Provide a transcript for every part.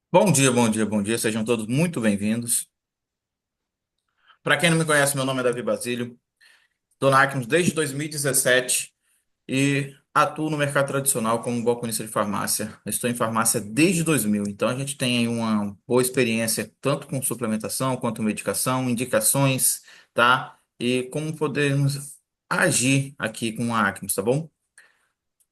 Bom dia, bom dia, bom dia. Sejam todos muito bem-vindos. Para quem não me conhece, meu nome é Davi Basílio. Estou na Acnos desde 2017 e atuo no mercado tradicional como balconista de farmácia. Eu estou em farmácia desde 2000, então a gente tem aí uma boa experiência tanto com suplementação quanto medicação, indicações, tá? E como podemos agir aqui com a Acnos, tá bom?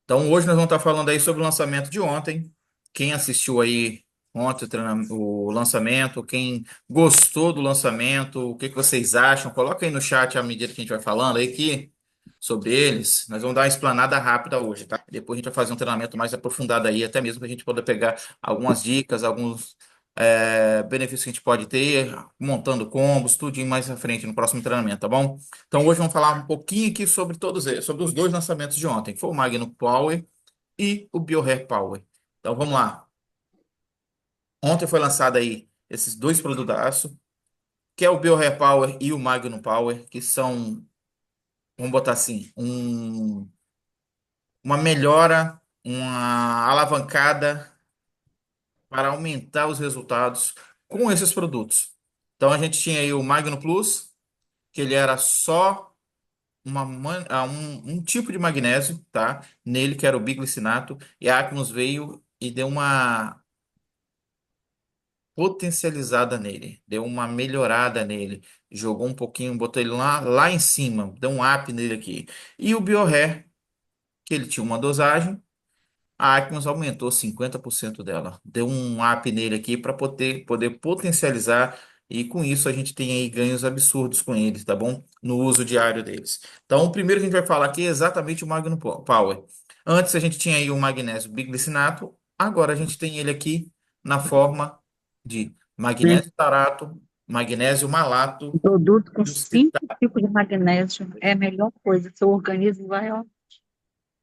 Então, hoje nós vamos estar falando aí sobre o lançamento de ontem. Quem assistiu aí ontem o lançamento, quem gostou do lançamento, o que que vocês acham? Coloca aí no chat à medida que a gente vai falando aí sobre eles. Nós vamos dar uma explanada rápida hoje, tá? Depois a gente vai fazer um treinamento mais aprofundado aí, até mesmo para a gente poder pegar algumas dicas, alguns benefícios que a gente pode ter, montando combos, tudinho mais à frente no próximo treinamento, tá bom? Então hoje vamos falar um pouquinho aqui sobre todos eles, sobre os dois lançamentos de ontem, que foi o Magno Power e o BioHair Power. Então vamos lá. Ontem foi lançado aí esses dois produtos, que é o BioHair Power e o Magno Power, que são, vamos botar assim, uma melhora, uma alavancada para aumentar os resultados com esses produtos. Então a gente tinha aí o Magno Plus, que ele era só um tipo de magnésio, tá? Nele, que era o biglicinato, e a Acnos veio e deu uma potencializada nele, deu uma melhorada nele, jogou um pouquinho, botou ele lá em cima, deu um up nele aqui. E o BioHair, que ele tinha uma dosagem, a Acnos aumentou 50% dela. Deu um up nele aqui para poder potencializar. E com isso a gente tem aí ganhos absurdos com eles, tá bom? No uso diário deles. Então, o primeiro que a gente vai falar aqui é exatamente o Magnum Power. Antes a gente tinha aí o magnésio biglicinato, agora a gente tem ele aqui na forma de Né? magnésio tarato, magnésio malato Produto com e o 5 tipos de magnésio é a melhor coisa. Seu organismo vai ó,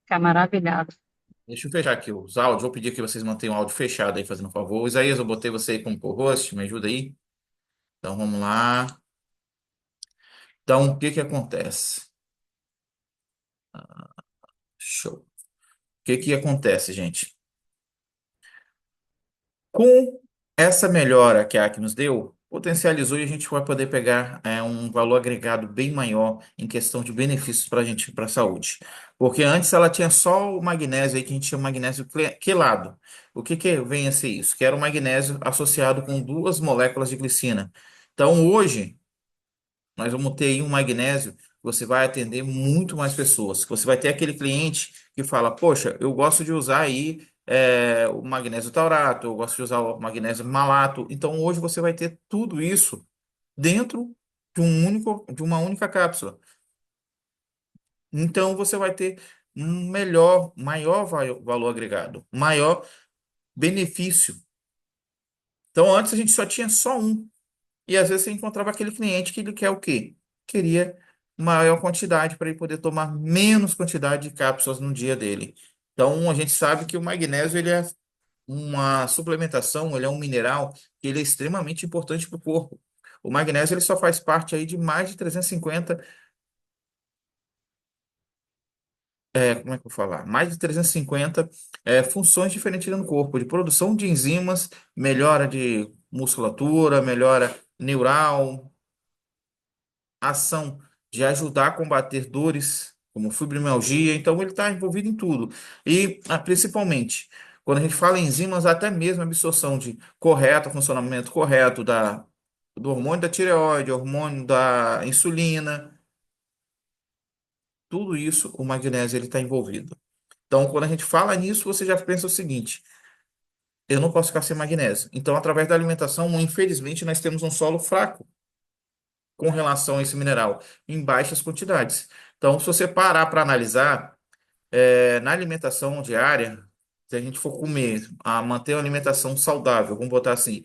ficar maravilhado. Deixa eu fechar aqui os áudios. Vou pedir que vocês mantenham o áudio fechado aí, fazendo um favor. Isaías, eu botei você aí como co-host, me ajuda aí. Então vamos lá. Então, o que que acontece? Show. O que que acontece, gente? Com essa melhora que a Acne nos deu, potencializou e a gente vai poder pegar um valor agregado bem maior em questão de benefícios para a gente, para a saúde. Porque antes ela tinha só o magnésio aí, que a gente chama magnésio quelado. O que que vem a ser isso? Que era o magnésio associado com duas moléculas de glicina. Então, hoje, nós vamos ter aí um magnésio, você vai atender muito mais pessoas. Você vai ter aquele cliente que fala, poxa, eu gosto de usar aí o magnésio taurato, eu gosto de usar o magnésio malato. Então hoje você vai ter tudo isso dentro de uma única cápsula. Então você vai ter um maior valor agregado, maior benefício. Então antes a gente só tinha só um. E às vezes você encontrava aquele cliente que ele quer o quê? Queria maior quantidade para ele poder tomar menos quantidade de cápsulas no dia dele. Então a gente sabe que o magnésio ele é uma suplementação, ele é um mineral que ele é extremamente importante para o corpo. O magnésio ele só faz parte aí de mais de 350, como é que eu vou falar? Mais de 350 funções diferentes no corpo, de produção de enzimas, melhora de musculatura, melhora neural, ação de ajudar a combater dores, como fibromialgia, então ele está envolvido em tudo. E principalmente, quando a gente fala em enzimas, até mesmo a absorção de correto, funcionamento correto do hormônio da tireoide, hormônio da insulina, tudo isso o magnésio ele está envolvido. Então, quando a gente fala nisso, você já pensa o seguinte: eu não posso ficar sem magnésio. Então, através da alimentação, infelizmente, nós temos um solo fraco com relação a esse mineral, em baixas quantidades. Então, se você parar para analisar, na alimentação diária, se a gente for comer, manter uma alimentação saudável, vamos botar assim,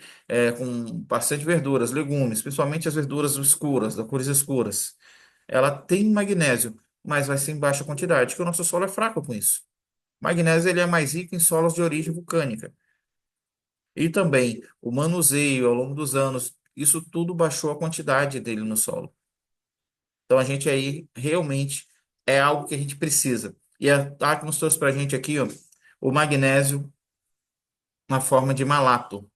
com bastante verduras, legumes, principalmente as verduras escuras, das cores escuras, ela tem magnésio, mas vai ser em baixa quantidade, porque o nosso solo é fraco com isso. Magnésio ele é mais rico em solos de origem vulcânica. E também o manuseio ao longo dos anos, isso tudo baixou a quantidade dele no solo. Então a gente aí realmente é algo que a gente precisa. E a Tacnos trouxe para a gente aqui, ó, o magnésio na forma de malato.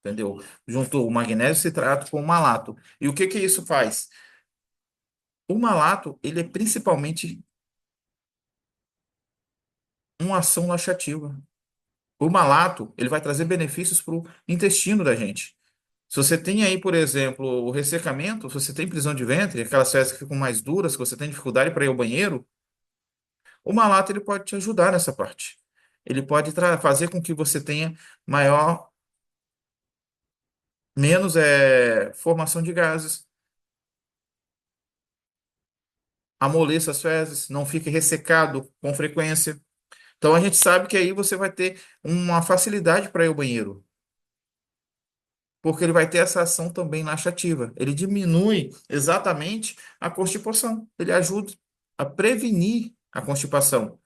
entendeu? Juntou o magnésio citrato com o malato. E o que que isso faz? O malato, ele é principalmente uma ação laxativa. O malato, ele vai trazer benefícios para o intestino da gente. Se você tem aí, por exemplo, o ressecamento, se você tem prisão de ventre, aquelas fezes que ficam mais duras, que você tem dificuldade para ir ao banheiro, o malato ele pode te ajudar nessa parte. Ele pode fazer com que você tenha maior, menos formação de gases, amoleça as fezes, não fique ressecado com frequência. Então a gente sabe que aí você vai ter uma facilidade para ir ao banheiro, porque ele vai ter essa ação também laxativa. Ele diminui exatamente a constipação. Ele ajuda a prevenir a constipação.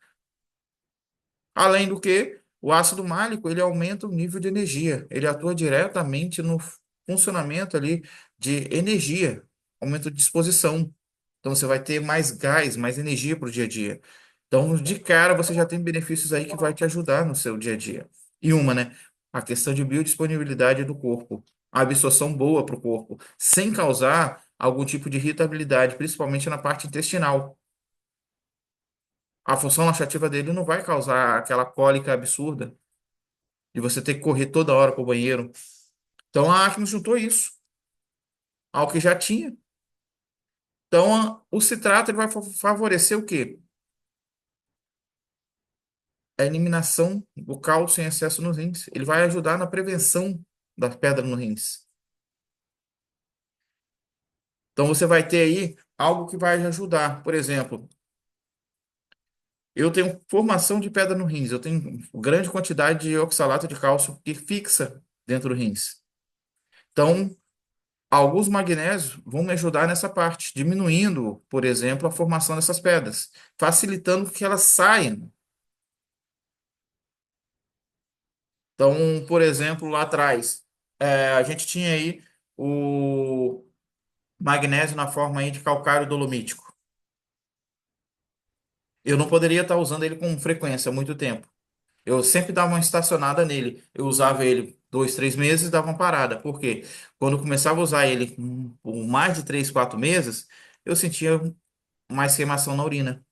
Além do que, o ácido málico, ele aumenta o nível de energia. Ele atua diretamente no funcionamento ali de energia, aumento de disposição. Então você vai ter mais gás, mais energia para o dia a dia. Então, de cara, você já tem benefícios aí que vai te ajudar no seu dia a dia. E uma, né? A questão de biodisponibilidade do corpo. A absorção boa para o corpo, sem causar algum tipo de irritabilidade, principalmente na parte intestinal. A função laxativa dele não vai causar aquela cólica absurda de você ter que correr toda hora para o banheiro. Então, a Acne juntou isso ao que já tinha. Então, o citrato ele vai favorecer o quê? A eliminação do cálcio em excesso nos rins. Ele vai ajudar na prevenção da pedra no rins. Então você vai ter aí algo que vai ajudar. Por exemplo, eu tenho formação de pedra no rins, eu tenho grande quantidade de oxalato de cálcio que fixa dentro do rins. Então, alguns magnésios vão me ajudar nessa parte, diminuindo, por exemplo, a formação dessas pedras, facilitando que elas saiam. Então, por exemplo, lá atrás, a gente tinha aí o magnésio na forma aí de calcário dolomítico. Eu não poderia estar usando ele com frequência há muito tempo. Eu sempre dava uma estacionada nele. Eu usava ele 2, 3 meses e dava uma parada. Por quê? Quando eu começava a usar ele por mais de 3, 4 meses, eu sentia mais queimação na urina.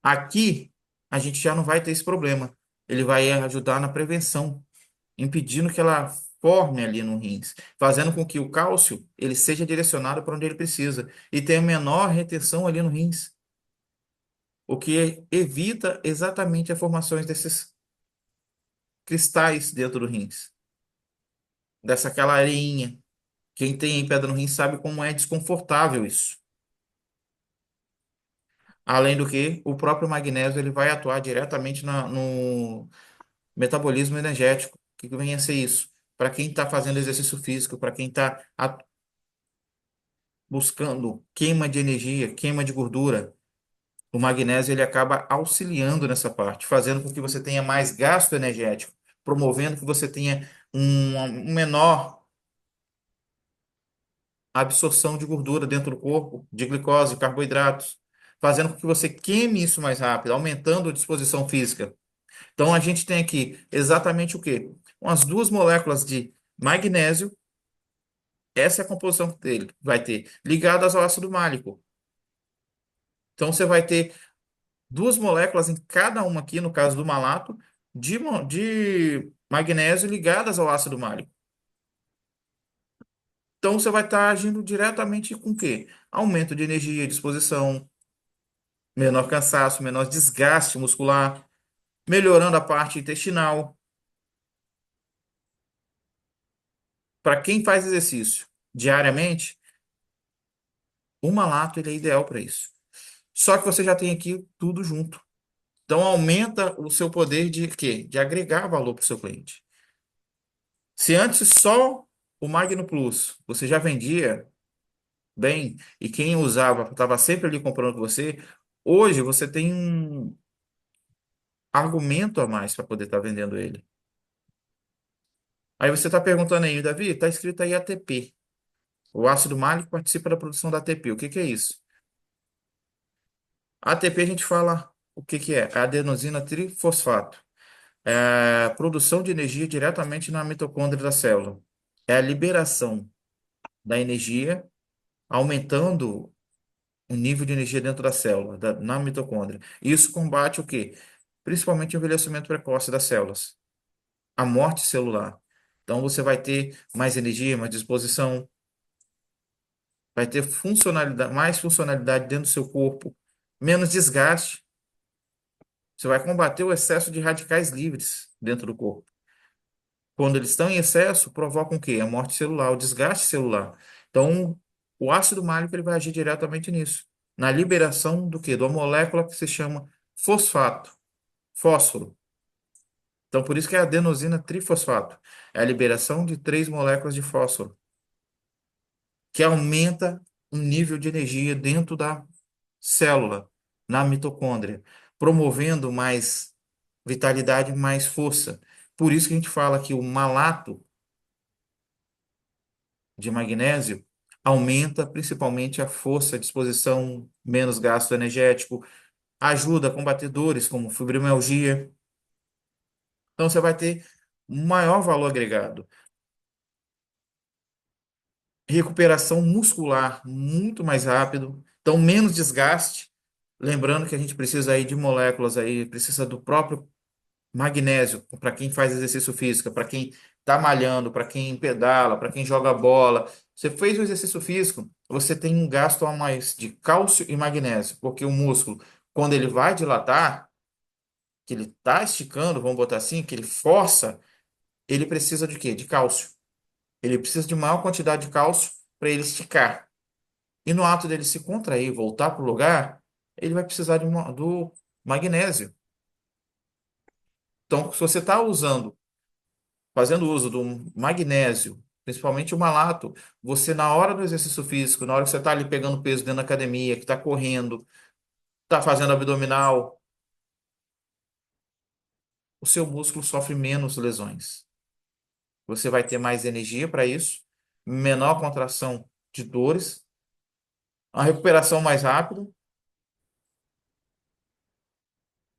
Aqui, a gente já não vai ter esse problema. Ele vai ajudar na prevenção, impedindo que ela forme ali no rins, fazendo com que o cálcio ele seja direcionado para onde ele precisa e tenha menor retenção ali no rins, o que evita exatamente a formação desses cristais dentro do rins, dessa aquela areinha. Quem tem pedra no rins sabe como é desconfortável isso. Além do que, o próprio magnésio ele vai atuar diretamente no metabolismo energético. O que que vem a ser isso? Para quem está fazendo exercício físico, para quem está buscando queima de energia, queima de gordura, o magnésio ele acaba auxiliando nessa parte, fazendo com que você tenha mais gasto energético, promovendo que você tenha um menor absorção de gordura dentro do corpo, de glicose, carboidratos, fazendo com que você queime isso mais rápido, aumentando a disposição física. Então a gente tem aqui exatamente o quê? Umas duas moléculas de magnésio, essa é a composição dele, vai ter ligadas ao ácido málico. Então você vai ter duas moléculas em cada uma aqui, no caso do malato, de magnésio ligadas ao ácido málico. Então você vai estar agindo diretamente com o quê? Aumento de energia, disposição, menor cansaço, menor desgaste muscular, melhorando a parte intestinal. Para quem faz exercício diariamente, o malato ele é ideal para isso. Só que você já tem aqui tudo junto. Então aumenta o seu poder de quê? De agregar valor para o seu cliente. Se antes só o Magno Plus você já vendia bem e quem usava estava sempre ali comprando com você, hoje você tem um argumento a mais para poder estar vendendo ele. Aí você está perguntando aí, Davi, está escrito aí ATP. O ácido málico participa da produção da ATP. O que que é isso? ATP a gente fala o que que é? É adenosina trifosfato. É a produção de energia diretamente na mitocôndria da célula. É a liberação da energia, aumentando o nível de energia dentro da célula, na mitocôndria. Isso combate o quê? Principalmente o envelhecimento precoce das células, a morte celular. Então você vai ter mais energia, mais disposição, vai ter funcionalidade, mais funcionalidade dentro do seu corpo, menos desgaste. Você vai combater o excesso de radicais livres dentro do corpo. Quando eles estão em excesso, provocam o quê? A morte celular, o desgaste celular. Então, o ácido málico ele vai agir diretamente nisso, na liberação do quê? De uma molécula que se chama fosfato, fósforo. Então, por isso que é adenosina trifosfato. É a liberação de três moléculas de fósforo, que aumenta o nível de energia dentro da célula, na mitocôndria, promovendo mais vitalidade, mais força. Por isso que a gente fala que o malato de magnésio aumenta principalmente a força, a disposição, menos gasto energético, ajuda a combater dores como fibromialgia. Então você vai ter um maior valor agregado. Recuperação muscular muito mais rápido, então menos desgaste. Lembrando que a gente precisa aí de moléculas aí, precisa do próprio magnésio para quem faz exercício físico, para quem está malhando, para quem pedala, para quem joga bola. Você fez o exercício físico, você tem um gasto a mais de cálcio e magnésio, porque o músculo, quando ele vai dilatar, que ele está esticando, vamos botar assim, que ele força, ele precisa de quê? De cálcio. Ele precisa de maior quantidade de cálcio para ele esticar. E no ato dele se contrair, voltar para o lugar, ele vai precisar do magnésio. Então, se você está usando fazendo uso do magnésio, principalmente o malato, você na hora do exercício físico, na hora que você está ali pegando peso dentro da academia, que está correndo, está fazendo abdominal, o seu músculo sofre menos lesões. Você vai ter mais energia para isso, menor contração de dores, uma recuperação mais rápida,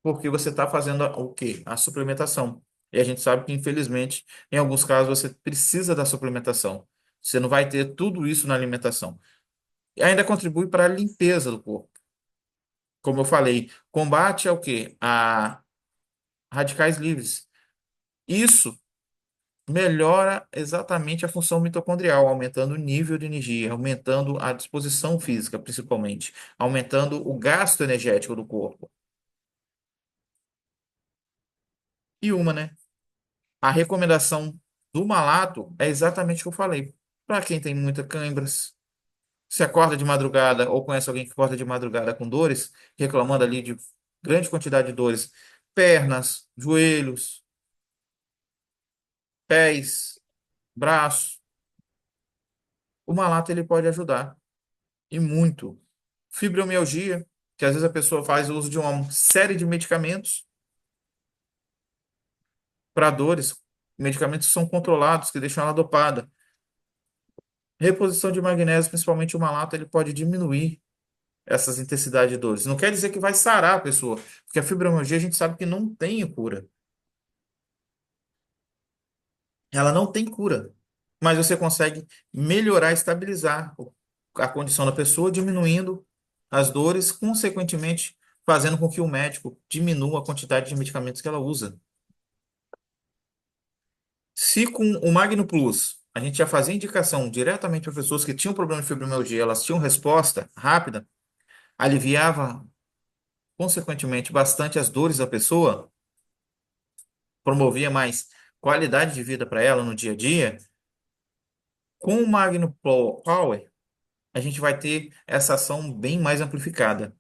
porque você está fazendo o quê? A suplementação. E a gente sabe que, infelizmente, em alguns casos você precisa da suplementação. Você não vai ter tudo isso na alimentação. E ainda contribui para a limpeza do corpo. Como eu falei, combate ao quê? A radicais livres. Isso melhora exatamente a função mitocondrial, aumentando o nível de energia, aumentando a disposição física, principalmente, aumentando o gasto energético do corpo. E uma, né? A recomendação do malato é exatamente o que eu falei. Para quem tem muita câimbras, se acorda de madrugada ou conhece alguém que acorda de madrugada com dores, reclamando ali de grande quantidade de dores, pernas, joelhos, pés, braços, o malato ele pode ajudar e muito. Fibromialgia, que às vezes a pessoa faz uso de uma série de medicamentos para dores, medicamentos que são controlados, que deixam ela dopada. Reposição de magnésio, principalmente o malato, ele pode diminuir essas intensidades de dores. Não quer dizer que vai sarar a pessoa, porque a fibromialgia a gente sabe que não tem cura. Ela não tem cura, mas você consegue melhorar, estabilizar a condição da pessoa, diminuindo as dores, consequentemente fazendo com que o médico diminua a quantidade de medicamentos que ela usa. Se com o Magno Plus a gente já fazia indicação diretamente para pessoas que tinham problema de fibromialgia, elas tinham resposta rápida, aliviava consequentemente bastante as dores da pessoa, promovia mais qualidade de vida para ela no dia a dia. Com o Magno Power, a gente vai ter essa ação bem mais amplificada,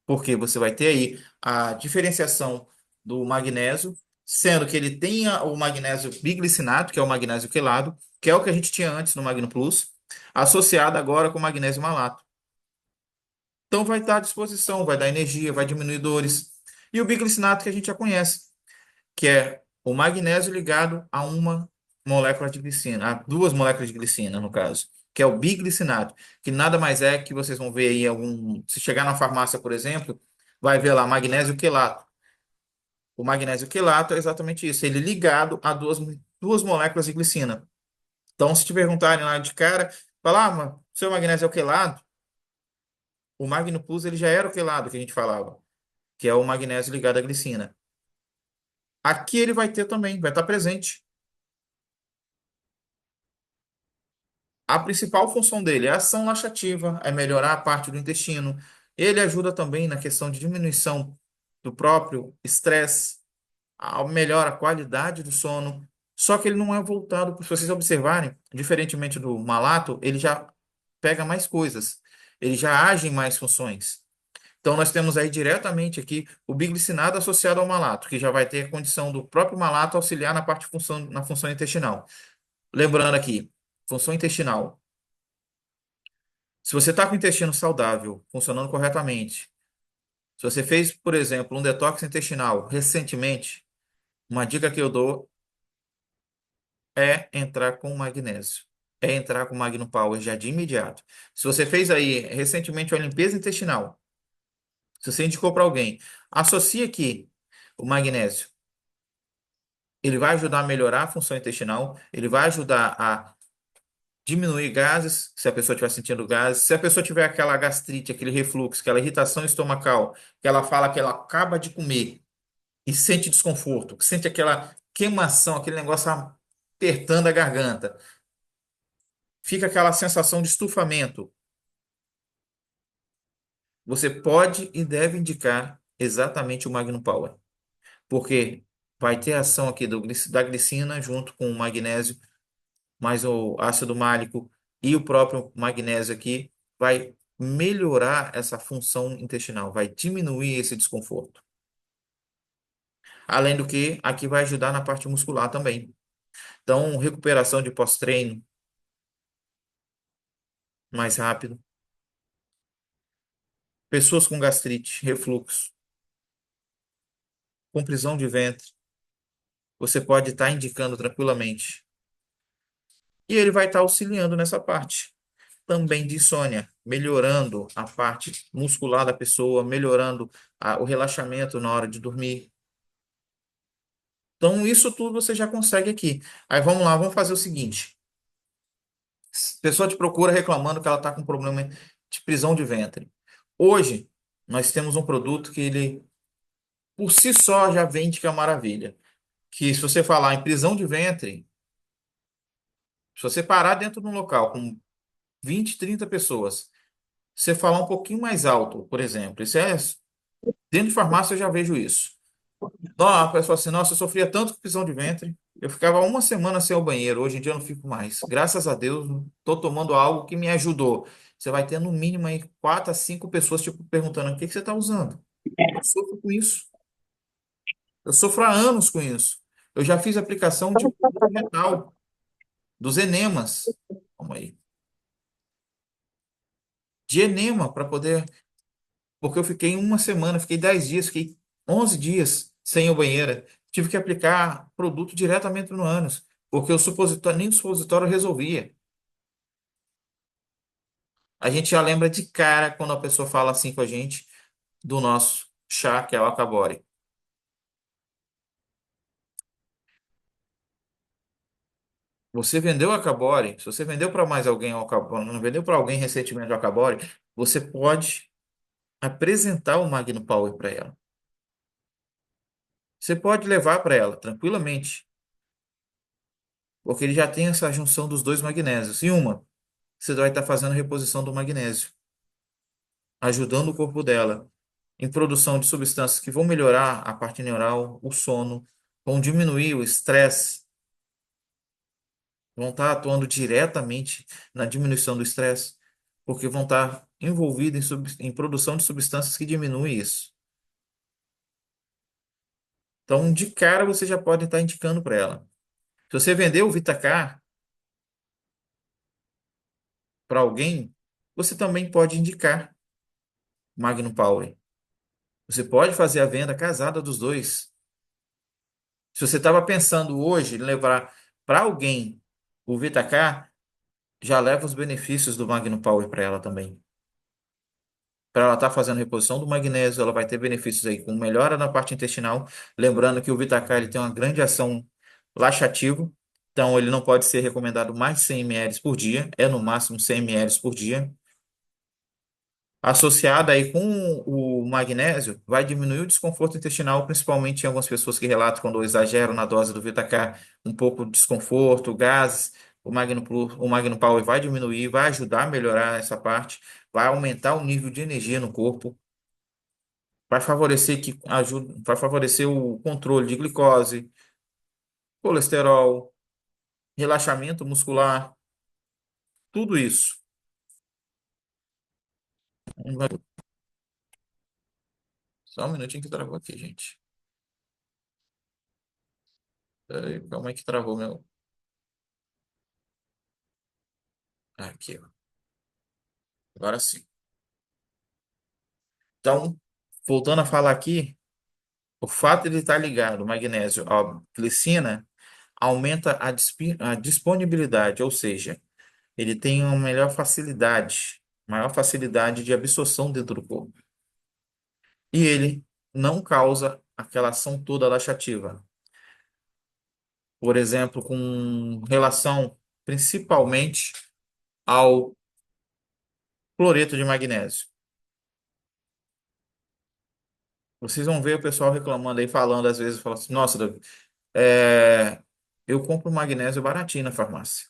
porque você vai ter aí a diferenciação do magnésio, sendo que ele tem o magnésio biglicinato, que é o magnésio quelado, que é o que a gente tinha antes no Magno Plus, associado agora com o magnésio malato. Então vai estar à disposição, vai dar energia, vai diminuir dores. E o biglicinato que a gente já conhece, que é o magnésio ligado a uma molécula de glicina, a duas moléculas de glicina, no caso, que é o biglicinato, que nada mais é que vocês vão ver aí algum, se chegar na farmácia, por exemplo, vai ver lá magnésio quelato. O magnésio quelato é exatamente isso, ele ligado a duas moléculas de glicina. Então, se te perguntarem lá de cara, falar, mas seu magnésio é o quelado? O Magno Plus ele já era o quelado que a gente falava, que é o magnésio ligado à glicina. Aqui ele vai ter também, vai estar presente. A principal função dele é a ação laxativa, é melhorar a parte do intestino. Ele ajuda também na questão de diminuição do próprio estresse, melhora a qualidade do sono. Só que ele não é voltado, se vocês observarem, diferentemente do malato, ele já pega mais coisas, ele já age em mais funções. Então, nós temos aí diretamente aqui o biglicinado associado ao malato, que já vai ter a condição do próprio malato auxiliar na parte função, na função intestinal. Lembrando aqui, função intestinal. Se você está com o intestino saudável, funcionando corretamente, se você fez, por exemplo, um detox intestinal recentemente, uma dica que eu dou é entrar com magnésio. É entrar com Magno Power já de imediato. Se você fez aí recentemente uma limpeza intestinal, se você indicou para alguém, associe aqui o magnésio. Ele vai ajudar a melhorar a função intestinal, ele vai ajudar a diminuir gases, se a pessoa estiver sentindo gases, se a pessoa tiver aquela gastrite, aquele refluxo, aquela irritação estomacal, que ela fala que ela acaba de comer e sente desconforto, que sente aquela queimação, aquele negócio apertando a garganta, fica aquela sensação de estufamento. Você pode e deve indicar exatamente o Magnum Power, porque vai ter ação aqui da glicina junto com o magnésio mais o ácido málico e o próprio magnésio aqui vai melhorar essa função intestinal, vai diminuir esse desconforto. Além do que, aqui vai ajudar na parte muscular também. Então, recuperação de pós-treino mais rápido. Pessoas com gastrite, refluxo, com prisão de ventre, você pode estar indicando tranquilamente. E ele vai estar auxiliando nessa parte. Também de insônia, melhorando a parte muscular da pessoa, melhorando o relaxamento na hora de dormir. Então, isso tudo você já consegue aqui. Aí vamos lá, vamos fazer o seguinte. A pessoa te procura reclamando que ela está com problema de prisão de ventre. Hoje, nós temos um produto que ele, por si só, já vende que é uma maravilha. Que se você falar em prisão de ventre, se você parar dentro de um local com 20, 30 pessoas, você falar um pouquinho mais alto, por exemplo, isso é, dentro de farmácia eu já vejo isso. Não, a pessoa assim, nossa, eu sofria tanto com prisão de ventre. Eu ficava uma semana sem ir ao banheiro. Hoje em dia eu não fico mais. Graças a Deus, estou tomando algo que me ajudou. Você vai ter no mínimo aí 4 a 5 pessoas tipo, perguntando: o que que você está usando? Eu sofro com isso. Eu sofro há anos com isso. Eu já fiz aplicação de cura retal, dos enemas. Calma aí. De enema, para poder. Porque eu fiquei uma semana, fiquei 10 dias, fiquei 11 dias sem ir ao banheiro. Tive que aplicar produto diretamente no ânus, porque o supositório, nem o supositório resolvia. A gente já lembra de cara quando a pessoa fala assim com a gente do nosso chá, que é o Acabore. Você vendeu o Acabore, se você vendeu para mais alguém o Acabore, não vendeu para alguém recentemente o Acabore, você pode apresentar o Magno Power para ela. Você pode levar para ela tranquilamente, porque ele já tem essa junção dos dois magnésios. E uma, você vai estar fazendo reposição do magnésio, ajudando o corpo dela em produção de substâncias que vão melhorar a parte neural, o sono, vão diminuir o estresse, vão estar atuando diretamente na diminuição do estresse, porque vão estar envolvidos em produção de substâncias que diminuem isso. Então, de cara, você já pode estar indicando para ela. Se você vender o Vitacar para alguém, você também pode indicar Magnum Power. Você pode fazer a venda casada dos dois. Se você estava pensando hoje em levar para alguém o Vitacar, já leva os benefícios do Magnum Power para ela também. para ela estar fazendo reposição do magnésio, ela vai ter benefícios aí com melhora na parte intestinal. Lembrando que o Vitacar ele tem uma grande ação laxativa, então ele não pode ser recomendado mais de 100 ml por dia, é no máximo 100 ml por dia. Associada aí com o magnésio, vai diminuir o desconforto intestinal, principalmente em algumas pessoas que relatam quando exageram na dose do Vitacar, um pouco de desconforto, gases. O Magno Power vai diminuir, vai ajudar a melhorar essa parte, vai aumentar o nível de energia no corpo, vai favorecer o controle de glicose, colesterol, relaxamento muscular, tudo isso. Só um minutinho que travou aqui, gente. Peraí, calma aí que travou meu. Aqui, ó. Agora sim. Então, voltando a falar aqui, o fato de ele estar ligado, o magnésio, à glicina, aumenta a disponibilidade, ou seja, ele tem uma maior facilidade de absorção dentro do corpo. E ele não causa aquela ação toda laxativa. Por exemplo, com relação principalmente ao cloreto de magnésio. Vocês vão ver o pessoal reclamando aí, falando às vezes, fala assim, nossa, Davi, eu compro magnésio baratinho na farmácia.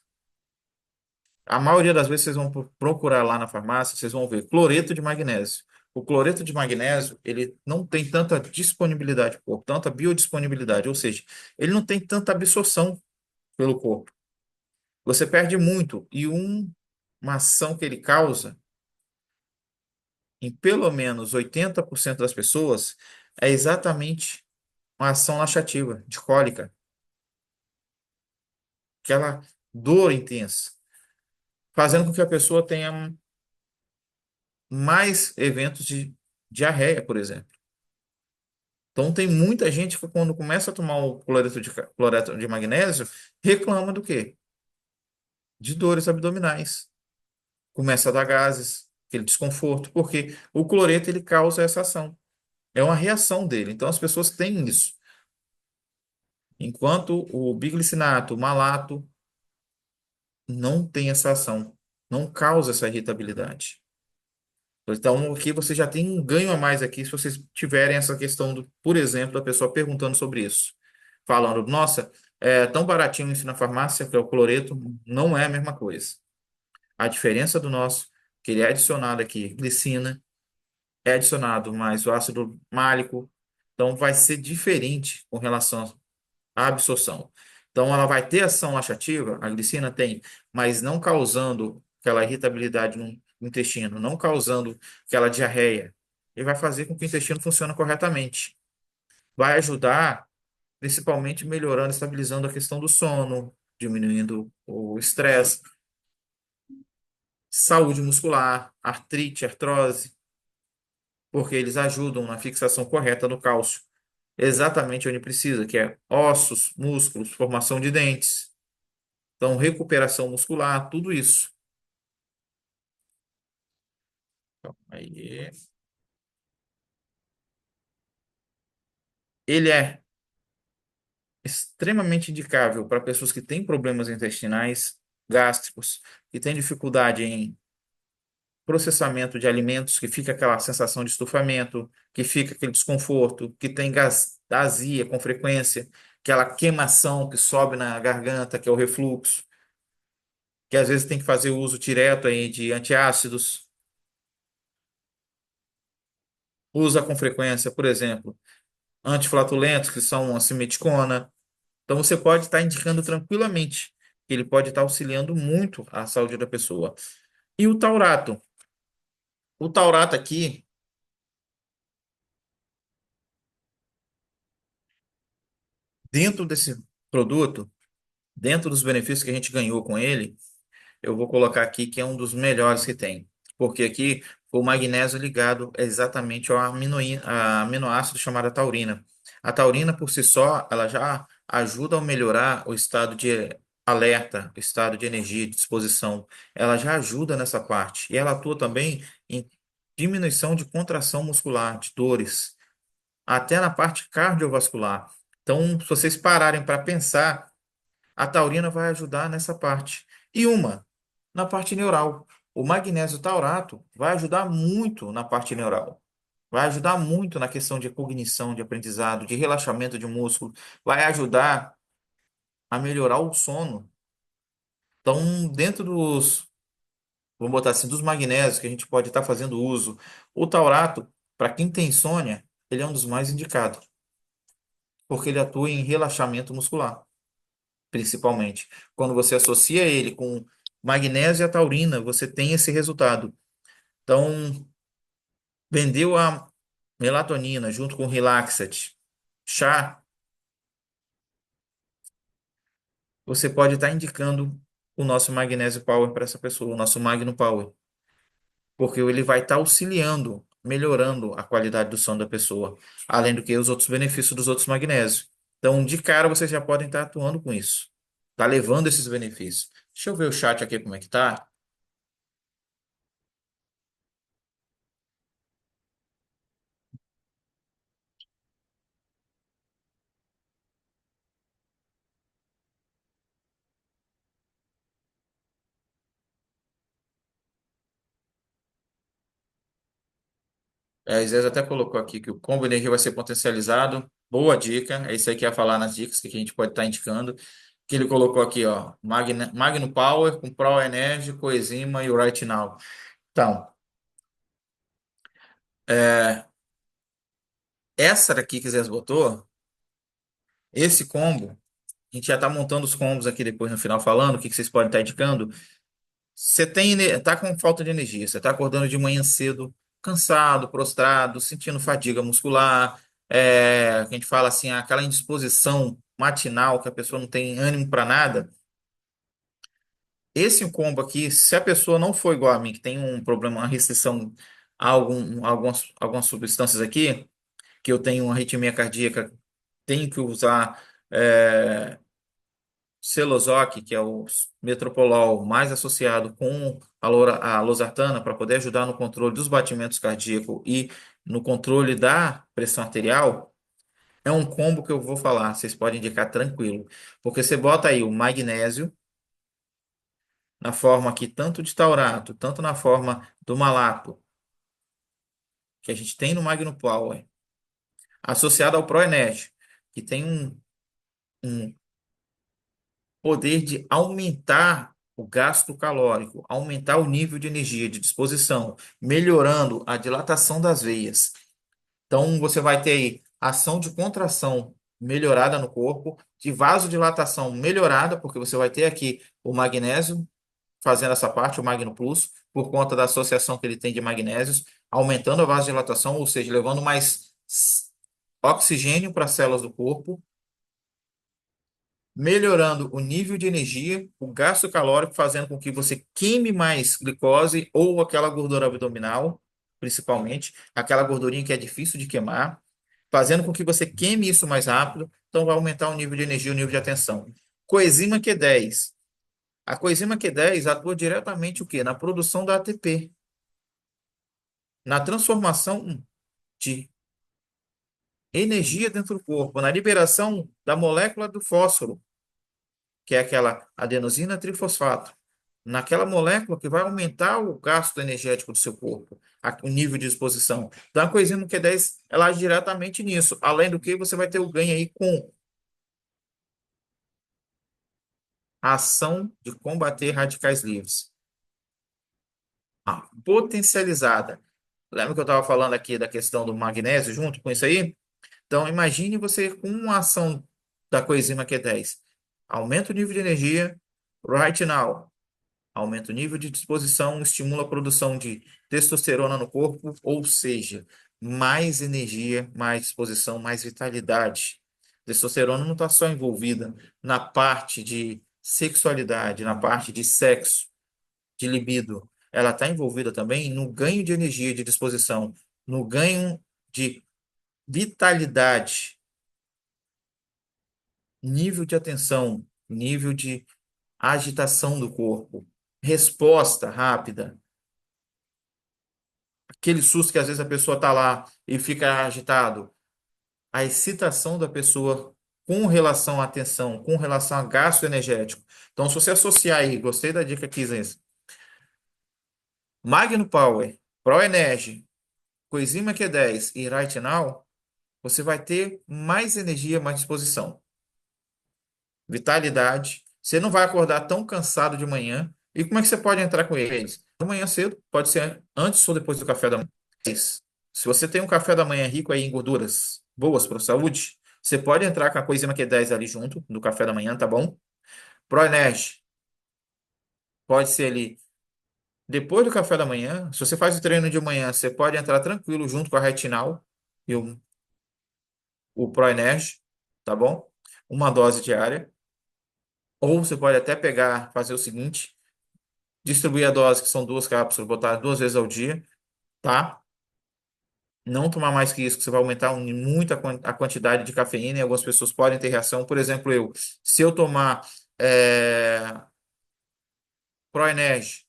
A maioria das vezes vocês vão procurar lá na farmácia, vocês vão ver cloreto de magnésio. O cloreto de magnésio, ele não tem tanta disponibilidade por corpo, tanta biodisponibilidade, ou seja, ele não tem tanta absorção pelo corpo. Você perde muito e uma ação que ele causa em pelo menos 80% das pessoas é exatamente uma ação laxativa, de cólica, aquela dor intensa, fazendo com que a pessoa tenha mais eventos de diarreia, por exemplo. Então, tem muita gente que, quando começa a tomar o cloreto de magnésio, reclama do quê? De dores abdominais. Começa a dar gases, aquele desconforto, porque o cloreto ele causa essa ação. É uma reação dele. Então, as pessoas têm isso. Enquanto o biglicinato, o malato, não tem essa ação, não causa essa irritabilidade. Então, aqui você já tem um ganho a mais aqui se vocês tiverem essa questão do, por exemplo, da pessoa perguntando sobre isso. Falando, nossa, é tão baratinho isso na farmácia, que é o cloreto, não é a mesma coisa. A diferença do nosso, que ele é adicionado aqui, glicina, é adicionado mais o ácido málico, então vai ser diferente com relação à absorção. Então, ela vai ter ação laxativa, a glicina tem, mas não causando aquela irritabilidade no intestino, não causando aquela diarreia. E vai fazer com que o intestino funcione corretamente. Vai ajudar, principalmente melhorando, estabilizando a questão do sono, diminuindo o estresse, saúde muscular, artrite, artrose, porque eles ajudam na fixação correta do cálcio, exatamente onde precisa, que é ossos, músculos, formação de dentes. Então, recuperação muscular, tudo isso. Então, aí, ele é extremamente indicável para pessoas que têm problemas intestinais, gástricos, que têm dificuldade em processamento de alimentos, que fica aquela sensação de estufamento, que fica aquele desconforto, que tem azia com frequência, aquela queimação que sobe na garganta, que é o refluxo, que às vezes tem que fazer uso direto aí de antiácidos, usa com frequência, por exemplo, antiflatulentos, que são a simeticona. Então, você pode estar indicando tranquilamente que ele pode estar auxiliando muito a saúde da pessoa. E o taurato? O taurato aqui, dentro desse produto, dentro dos benefícios que a gente ganhou com ele, eu vou colocar aqui que é um dos melhores que tem. Porque aqui o magnésio ligado exatamente ao aminoácido chamado taurina. A taurina, por si só, ela já ajuda a melhorar o estado de alerta, o estado de energia, de disposição. Ela já ajuda nessa parte. E ela atua também diminuição de contração muscular, de dores, até na parte cardiovascular. Então, se vocês pararem para pensar, a taurina vai ajudar nessa parte. E uma, na parte neural. O magnésio taurato vai ajudar muito na parte neural. Vai ajudar muito na questão de cognição, de aprendizado, de relaxamento de músculo. Vai ajudar a melhorar o sono. Então, dentro dos, vamos botar assim, dos magnésios que a gente pode estar fazendo uso, o taurato, para quem tem insônia, ele é um dos mais indicados, porque ele atua em relaxamento muscular, principalmente. Quando você associa ele com magnésio e a taurina, você tem esse resultado. Então, vendeu a melatonina junto com o Relaxat, chá, você pode estar indicando o nosso Magnésio Power para essa pessoa, o nosso Magno Power, porque ele vai estar auxiliando, melhorando a qualidade do sono da pessoa, além do que os outros benefícios dos outros magnésios. Então, de cara, vocês já podem estar atuando com isso, tá levando esses benefícios. Deixa eu ver o chat aqui como é que tá. A Isés até colocou aqui que o combo energia vai ser potencializado. Boa dica. É isso aí que ia falar nas dicas que a gente pode estar indicando. Que ele colocou aqui, ó, Magno Power com Pro Energy, Coenzima e o Right Now. Então, é, essa daqui que o Zé botou, esse combo, a gente já está montando os combos aqui depois no final falando, o que que vocês podem estar indicando. Você tá com falta de energia, você está acordando de manhã cedo, cansado, prostrado, sentindo fadiga muscular, a gente fala assim, aquela indisposição matinal que a pessoa não tem ânimo para nada. Esse combo aqui, se a pessoa não for igual a mim, que tem um problema, uma restrição a algumas substâncias aqui, que eu tenho uma arritmia cardíaca, tenho que usar Celozoc, que é o metoprolol mais associado com a losartana, para poder ajudar no controle dos batimentos cardíacos e no controle da pressão arterial, é um combo que eu vou falar, vocês podem indicar tranquilo. Porque você bota aí o magnésio, na forma aqui tanto de taurato, tanto na forma do malato, que a gente tem no Magno Power, associado ao Proenerge, que tem um poder de aumentar o gasto calórico, aumentar o nível de energia de disposição, melhorando a dilatação das veias. Então, você vai ter aí ação de contração melhorada no corpo, de vasodilatação melhorada, porque você vai ter aqui o magnésio fazendo essa parte, o Magno Plus, por conta da associação que ele tem de magnésios, aumentando a vasodilatação, ou seja, levando mais oxigênio para as células do corpo, melhorando o nível de energia, o gasto calórico, fazendo com que você queime mais glicose ou aquela gordura abdominal, principalmente, aquela gordurinha que é difícil de queimar, fazendo com que você queime isso mais rápido, então vai aumentar o nível de energia, o nível de atenção. Coenzima Q10. A coenzima Q10 atua diretamente o quê? Na produção da ATP, na transformação de energia dentro do corpo, na liberação da molécula do fósforo, que é aquela adenosina trifosfato, naquela molécula que vai aumentar o gasto energético do seu corpo, o nível de exposição. Então, a coenzima Q10, ela age diretamente nisso. Além do que, você vai ter o ganho aí com a ação de combater radicais livres. Potencializada. Lembra que eu estava falando aqui da questão do magnésio junto com isso aí? Então, imagine você com uma ação da coenzima Q10. Aumenta o nível de energia, right now. Aumenta o nível de disposição, estimula a produção de testosterona no corpo, ou seja, mais energia, mais disposição, mais vitalidade. Testosterona não está só envolvida na parte de sexualidade, na parte de sexo, de libido. Ela está envolvida também no ganho de energia, de disposição, no ganho de vitalidade, nível de atenção, nível de agitação do corpo, resposta rápida, aquele susto que às vezes a pessoa está lá e fica agitado. A excitação da pessoa com relação à atenção, com relação a gasto energético. Então, se você associar aí, gostei da dica aqui, Zé, Magno Power, Pro Energy, Coenzima Q10 e Right Now, você vai ter mais energia, mais disposição, vitalidade. Você não vai acordar tão cansado de manhã. E como é que você pode entrar com eles? De manhã cedo, pode ser antes ou depois do café da manhã. Se você tem um café da manhã rico aí em gorduras boas para a saúde, você pode entrar com a coenzima Q10 ali junto, do café da manhã, tá bom? ProEnerge, pode ser ali depois do café da manhã. Se você faz o treino de manhã, você pode entrar tranquilo junto com a Retinal e o ProEnerge, tá bom? Uma dose diária. Ou você pode até pegar, fazer o seguinte, distribuir a dose, que são duas cápsulas, botar duas vezes ao dia, tá? Não tomar mais que isso, que você vai aumentar muito a quantidade de cafeína e algumas pessoas podem ter reação. Por exemplo, se eu tomar é, ProEnerge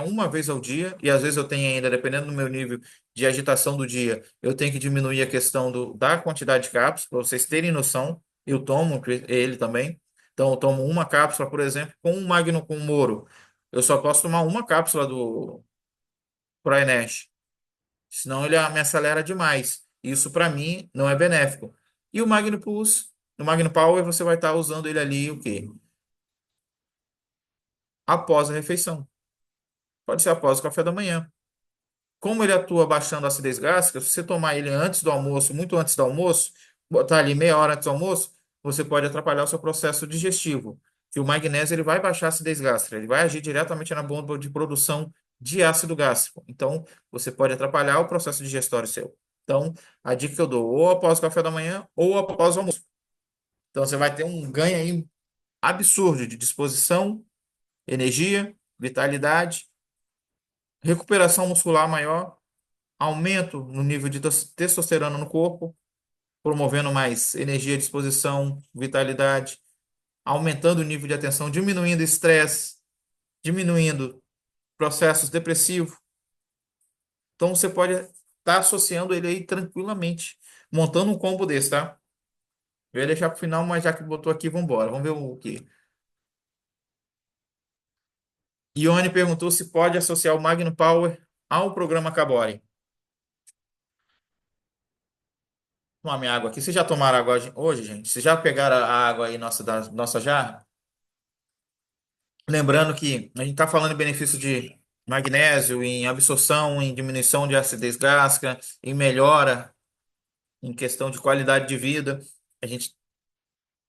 uma vez ao dia, e às vezes eu tenho ainda, dependendo do meu nível de agitação do dia, eu tenho que diminuir a questão da quantidade de cápsulas, para vocês terem noção, eu tomo ele também. Então, eu tomo uma cápsula, por exemplo, com um Magno com Moro. Eu só posso tomar uma cápsula do ProEnerge, senão ele me acelera demais. Isso, para mim, não é benéfico. E o Magno Plus, no Magno Power, você vai estar usando ele ali, o quê? Após a refeição. Pode ser após o café da manhã. Como ele atua baixando a acidez gástrica, se você tomar ele antes do almoço, muito antes do almoço, botar ali meia hora antes do almoço, você pode atrapalhar o seu processo digestivo. Que o magnésio ele vai baixar a acidez gástrica, ele vai agir diretamente na bomba de produção de ácido gástrico. Então, você pode atrapalhar o processo digestório seu. Então, a dica que eu dou, ou após o café da manhã, ou após o almoço. Então, você vai ter um ganho aí absurdo de disposição, energia, vitalidade, recuperação muscular maior, aumento no nível de testosterona no corpo, promovendo mais energia, disposição, vitalidade, aumentando o nível de atenção, diminuindo estresse, diminuindo processos depressivos. Então você pode estar associando ele aí tranquilamente, montando um combo desse, tá? Eu ia deixar para o final, mas já que botou aqui, vamos embora. Vamos ver o que. Ione perguntou se pode associar o Magno Power ao programa Cabore. Tomar minha água aqui. Vocês já tomaram água hoje, gente? Vocês já pegaram a água aí nossa, da nossa jarra? Lembrando que a gente está falando em benefício de magnésio, em absorção, em diminuição de acidez gástrica, em melhora, em questão de qualidade de vida. A gente,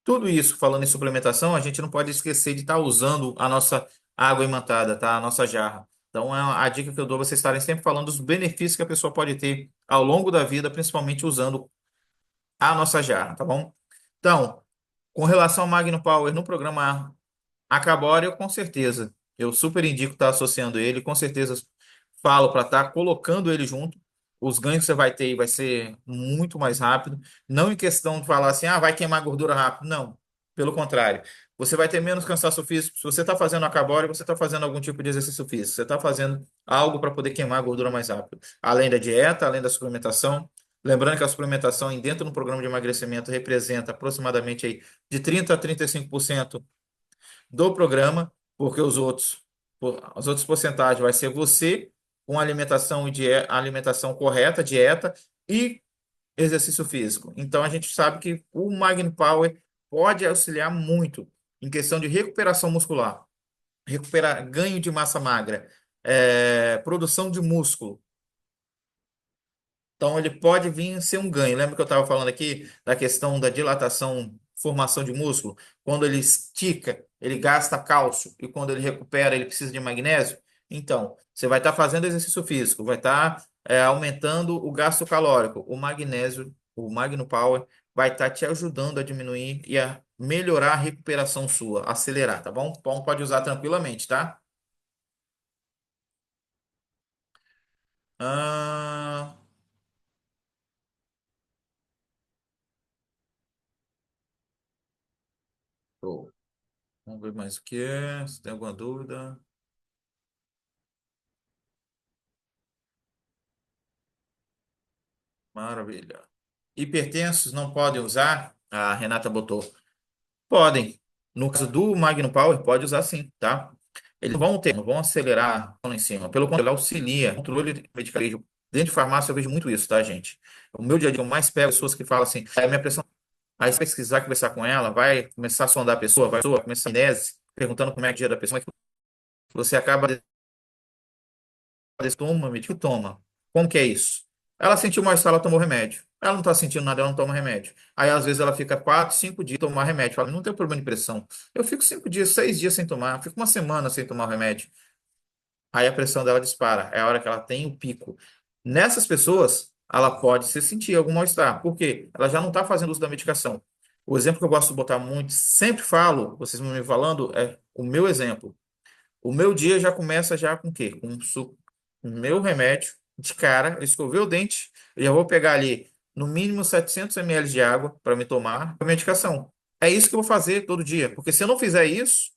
tudo isso falando em suplementação, a gente não pode esquecer de estar usando a nossa água imantada, tá? A nossa jarra. Então, a dica que eu dou, vocês estarem sempre falando dos benefícios que a pessoa pode ter ao longo da vida, principalmente usando a nossa jarra, tá bom? Então, com relação ao Magno Power no programa Acabório, com certeza. Eu super indico estar associando ele, com certeza falo para estar colocando ele junto. Os ganhos que você vai ter aí vai ser muito mais rápido. Não em questão de falar assim, vai queimar gordura rápido. Não. Pelo contrário. Você vai ter menos cansaço físico. Se você está fazendo acabório, você está fazendo algum tipo de exercício físico. Você está fazendo algo para poder queimar a gordura mais rápido. Além da dieta, além da suplementação. Lembrando que a suplementação dentro do programa de emagrecimento representa aproximadamente aí de 30 a 35% do programa, porque as outras porcentagens vai ser você com alimentação alimentação correta, dieta e exercício físico. Então a gente sabe que o Magn Power pode auxiliar muito em questão de recuperação muscular, recuperar ganho de massa magra, produção de músculo. Então, ele pode vir a ser um ganho. Lembra que eu estava falando aqui da questão da dilatação, formação de músculo? Quando ele estica, ele gasta cálcio, e quando ele recupera, ele precisa de magnésio. Então, você vai estar fazendo exercício físico, vai estar aumentando o gasto calórico. O magnésio, o Magno Power, vai estar te ajudando a diminuir e a melhorar a recuperação sua, acelerar, tá bom? Então, pode usar tranquilamente, tá? Ah, show. Vamos ver mais o que é. Se tem alguma dúvida. Maravilha. Hipertensos não podem usar? A Renata botou. Podem. No caso do Magno Power, pode usar sim, tá? Eles não vão ter, não vão acelerar lá em cima. Pelo contrário, ele auxilia. Controle medicamentoso. Dentro de farmácia eu vejo muito isso, tá, gente? O meu dia a dia eu mais pego pessoas que falam assim, minha pressão. Aí você vai pesquisar, conversar com ela, vai começar a sondar a pessoa, vai começar a amnese, perguntando como é que é o dia da pessoa. Você acaba toma, me que toma. Como que é isso? Ela sentiu mal-estar, ela tomou remédio. Ela não está sentindo nada, ela não toma remédio. Aí, às vezes, ela fica 4, 5 dias sem tomar remédio. Fala, não tem problema de pressão. Eu fico 5 dias, 6 dias sem tomar, fico uma semana sem tomar o remédio. Aí a pressão dela dispara. É a hora que ela tem o pico. Nessas pessoas, ela pode se sentir algum mal-estar. Por quê? Ela já não está fazendo uso da medicação. O exemplo que eu gosto de botar muito, sempre falo, vocês vão me falando, é o meu exemplo. O meu dia já começa já com o quê? Com o meu remédio de cara, eu escovei o dente, eu já vou pegar ali no mínimo 700 ml de água para me tomar a medicação. É isso que eu vou fazer todo dia, porque se eu não fizer isso,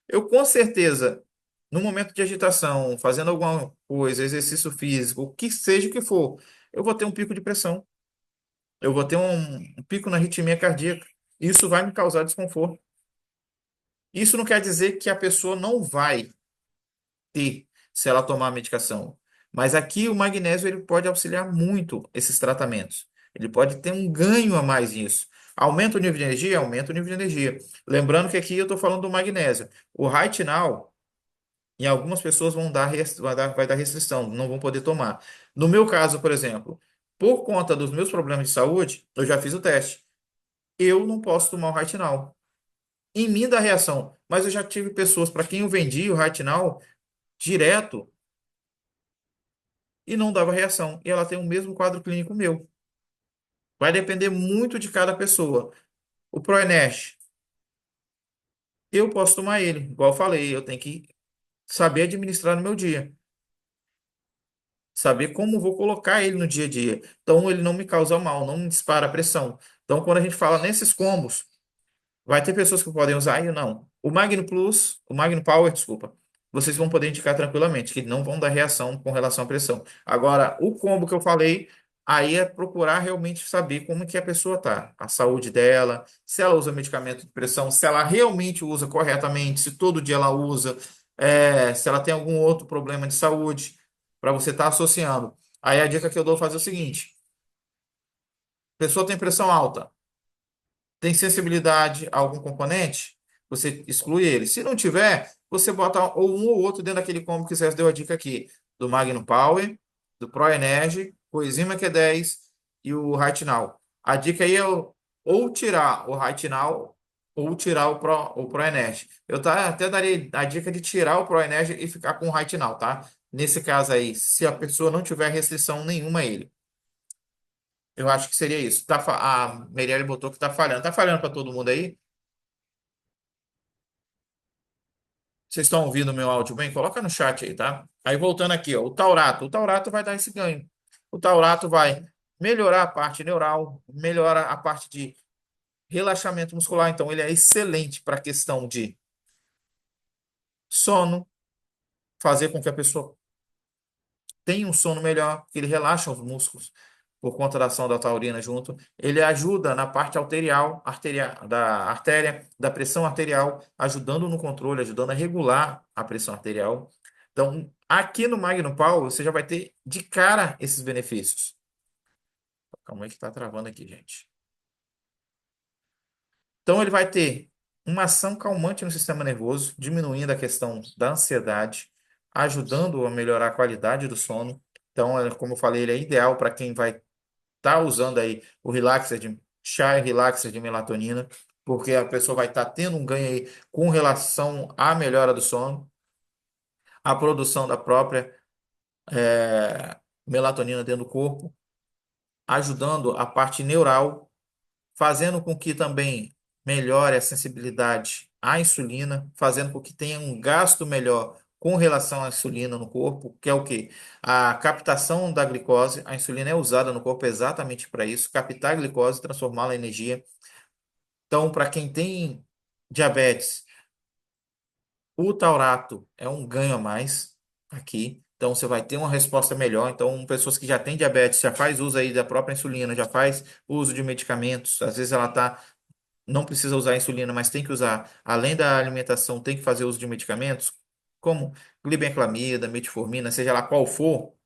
eu com certeza, no momento de agitação, fazendo alguma coisa, exercício físico, o que seja que for, eu vou ter um pico de pressão, eu vou ter um pico na arritmia cardíaca. Isso vai me causar desconforto. Isso não quer dizer que a pessoa não vai ter se ela tomar a medicação. Mas aqui o magnésio ele pode auxiliar muito esses tratamentos. Ele pode ter um ganho a mais nisso. Aumenta o nível de energia? Aumenta o nível de energia. Lembrando que aqui eu estou falando do magnésio. O Retinal, em algumas pessoas vai dar restrição, não vão poder tomar. No meu caso, por exemplo, por conta dos meus problemas de saúde, eu já fiz o teste. Eu não posso tomar o Retinal. Em mim dá reação, mas eu já tive pessoas para quem eu vendi o Retinal direto e não dava reação. E ela tem o mesmo quadro clínico meu. Vai depender muito de cada pessoa. O Proenerge, eu posso tomar ele, igual eu falei, eu tenho que saber administrar no meu dia, saber como vou colocar ele no dia a dia. Então ele não me causa mal, não me dispara a pressão. Então quando a gente fala nesses combos, vai ter pessoas que podem usar e eu não. O Magno Plus, o Magno Power, desculpa, vocês vão poder indicar tranquilamente, que não vão dar reação com relação à pressão. Agora, o combo que eu falei, aí é procurar realmente saber como que a pessoa tá, a saúde dela, se ela usa medicamento de pressão, se ela realmente usa corretamente, se todo dia ela usa, se ela tem algum outro problema de saúde, para você estar associando. Aí a dica que eu dou é fazer o seguinte: a pessoa tem pressão alta, tem sensibilidade a algum componente, você exclui ele. Se não tiver, você bota ou um ou outro dentro daquele combo que você deu a dica aqui, do Magnum Power, do Pro Energy, o Enzima Q10 e o Retinal. A dica aí é ou tirar o Retinal ou tirar o Pro Energy. Até daria a dica de tirar o Pro Energy e ficar com o Retinal, tá? Nesse caso aí, se a pessoa não tiver restrição nenhuma a ele. Eu acho que seria isso. A Merielle botou que tá falhando. Tá falhando para todo mundo aí? Vocês estão ouvindo o meu áudio bem? Coloca no chat aí, tá? Aí voltando aqui, ó, o Taurato. O Taurato vai dar esse ganho. O Taurato vai melhorar a parte neural, melhora a parte de relaxamento muscular. Então, ele é excelente para a questão de sono, fazer com que a pessoa tenha um sono melhor, que ele relaxa os músculos por conta da ação da taurina junto. Ele ajuda na parte da artéria, da pressão arterial, ajudando no controle, ajudando a regular a pressão arterial. Então, aqui no Magno Power, você já vai ter de cara esses benefícios. Calma aí que está travando aqui, gente. Então, ele vai ter uma ação calmante no sistema nervoso, diminuindo a questão da ansiedade, ajudando a melhorar a qualidade do sono. Então, como eu falei, ele é ideal para quem vai estar usando aí o relaxer de chá e relaxer de melatonina, porque a pessoa vai estar tendo um ganho aí com relação à melhora do sono, à produção da própria melatonina dentro do corpo, ajudando a parte neural, fazendo com que também melhore a sensibilidade à insulina, fazendo com que tenha um gasto melhor com relação à insulina no corpo, que é o quê? A captação da glicose. A insulina é usada no corpo exatamente para isso, captar a glicose, transformá-la em energia. Então, para quem tem diabetes, o taurato é um ganho a mais aqui. Então você vai ter uma resposta melhor. Então, pessoas que já têm diabetes, já faz uso aí da própria insulina, já faz uso de medicamentos. Às vezes ela não precisa usar insulina, mas tem que usar, além da alimentação, tem que fazer uso de medicamentos, como glibenclamida, metformina, seja lá qual for,